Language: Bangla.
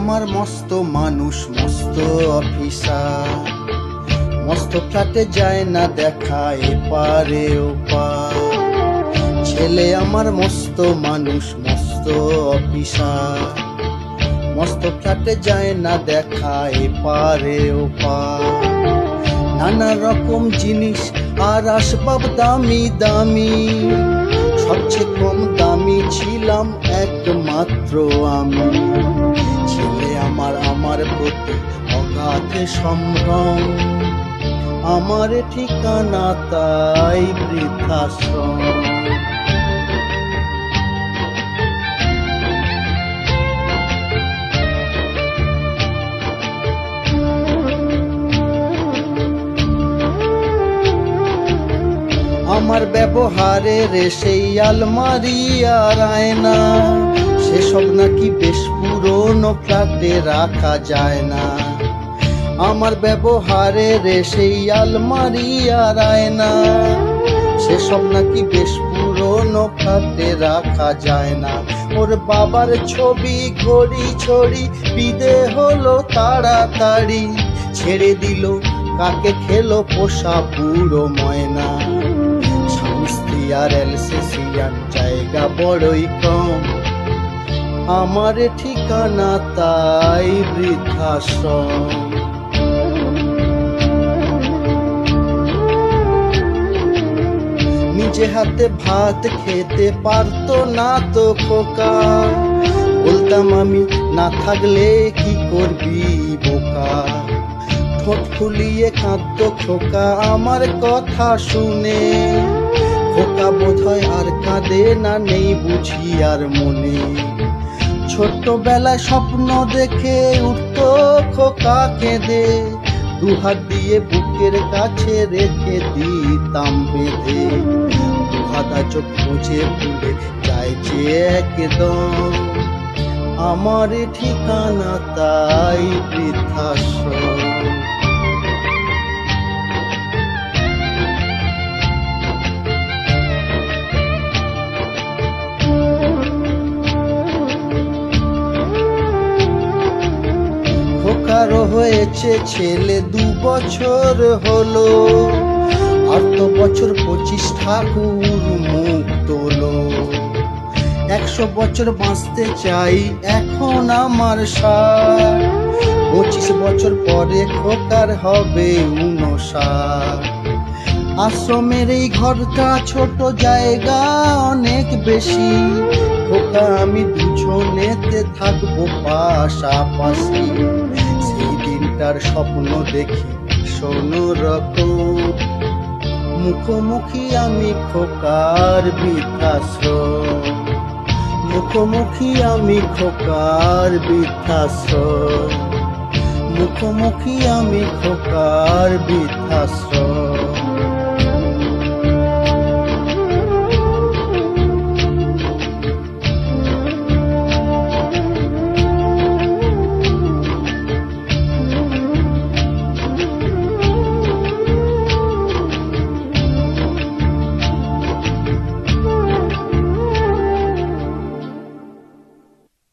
আমার মস্ত মানুষ, মস্ত অফিসার, মস্ত ফ্ল্যাটে যায় না দেখা এপারে ওপার। ছেলে আমার মস্ত মানুষ, মস্ত অফিসার, মস্ত ফ্ল্যাটে যায় না দেখা এপারে ওপার। নানা রকম জিনিস আর আসবাব দামি দামি, সবচেয়ে কম দামি ছিলাম একমাত্র আমি। ছেলে আমার আমার প্রতি অগাধ সম্ভ্রম, আমার ঠিকানা তাই বৃদ্ধাশ্রম। আমার ব্যবহারের সেই আলমারি আর আয়না, সেসব নাকি বেশ পুরনো ফ্ল্যাটে রাখা যায় না। আমার ব্যবহারের সেই আলমারি আর আয়না, সেসব নাকি বেশ পুরনো ফ্ল্যাটে রাখা যায় না। ওর বাবার ছবি ঘড়ি ছড়ি বিদে হলো তাড়াতাড়ি, ছেড়ে দিল কাকে খেলো পোষা বুড়ো ময়না। আর এলসিসিয়ান জায়গা বড়ই কম, আমার ঠিকানা তাই বৃদ্ধাশ্রম। নিজে হাতে ভাত খেতে পারতো না তো খোকা, বলতাম আমি না থাকলে কি করবি বোকা। ঠোঁট ফুলিয়ে কাঁদতো খোকা আমার কথা শুনে, খোকা বোধহয় আর কাঁদে না, নেই বুঝি আর মনে। ছোট্টবেলায় স্বপ্ন দেখে উঠতো খোকা কেঁদে, দুহাত দিয়ে বুকের কাছে রেখে দিতাম বেঁধে। দুহাতা চোখ মুছে ভুলে যায় যে একদম, আমার ঠিকানা তাই বৃদ্ধাশ্রম। খোকারও হয়েছে ছেলে 2 বছর হলো, আর তো বছর 25 ঠাকুর মুখ তোলো। 100 বছর বাঁচতে চাই এখন আমার 60, 25 বছর পরে খোকার হবে 59। আশ্রমের এই ঘরটা ছোট, জায়গা অনেক বেশি, খোকা আমি দুজনেতে থাকবো পাশাপাশি। সেই দিনটার স্বপ্ন দেখি শোনো রকম, মুখোমুখি আমি খোকার বৃদ্ধাশ্রম, মুখোমুখি আমি খোকার বৃদ্ধাশ্রম, মুখোমুখি আমি খোকার বৃদ্ধাশ্রম।